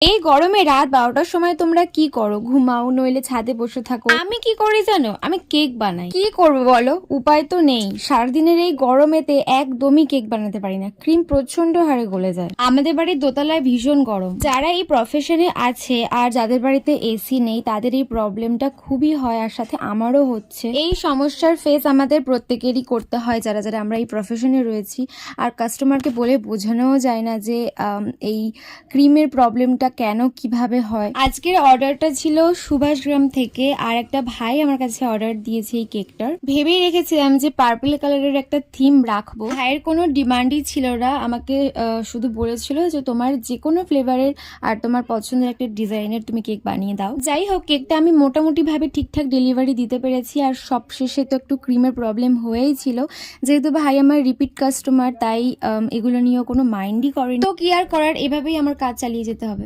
এই গরমে রাত 12টার সময় তোমরা কি করো? ঘুমাও, নইলে ছাদে বসে থাকো। আমি কি করি জানো? আমি কেক বানাই। কি করবো বলো, উপায় তো নেই। সারাদিনের এই গরমেতে একদমই কেক বানাতে পারি না, ক্রিম প্রচন্ড হারে গলে যায়। আমাদের বাড়ির দোতলায় ভীষণ গরম। যারা এই প্রফেশনে আছে আর যাদের বাড়িতে এসি নেই তাদের এই প্রবলেমটা খুবই হয়, আর সাথে আমারও হচ্ছে। এই সমস্যার ফেস আমাদের প্রত্যেকেরই করতে হয় যারা যারা আমরা এই প্রফেশনে রয়েছি। আর কাস্টমারকে বলে বোঝানোও যায় না যে এই ক্রিমের প্রবলেমটা কেন কিভাবে হয়। আজকের অর্ডারটা ছিল সুভাষ গ্রাম থেকে, আর একটা ভাই আমার কাছে অর্ডার দিয়েছে এই কেকটার। ভেবেই রেখেছিলাম যে পার্পল কালারের একটা থিম রাখবো। ভাইয়ের কোনো ডিমান্ডই ছিল না, আমাকে শুধু বলেছিল যে তোমার যে কোনো ফ্লেভারের আর তোমার পছন্দের একটা ডিজাইনের তুমি কেক বানিয়ে দাও। যাই হোক, কেকটা আমি মোটামুটি ভাবে ঠিকঠাক ডেলিভারি দিতে পেরেছি। আর সব শেষে তো একটু ক্রিমের প্রবলেম হয়েই ছিল, যেহেতু ভাই আমার রিপিট কাস্টমার, তাই এগুলো নিয়েও কোনো মাইন্ডই করেনি। তো কি আর করার, এভাবেই আমার কাজ চালিয়ে যেতে হবে।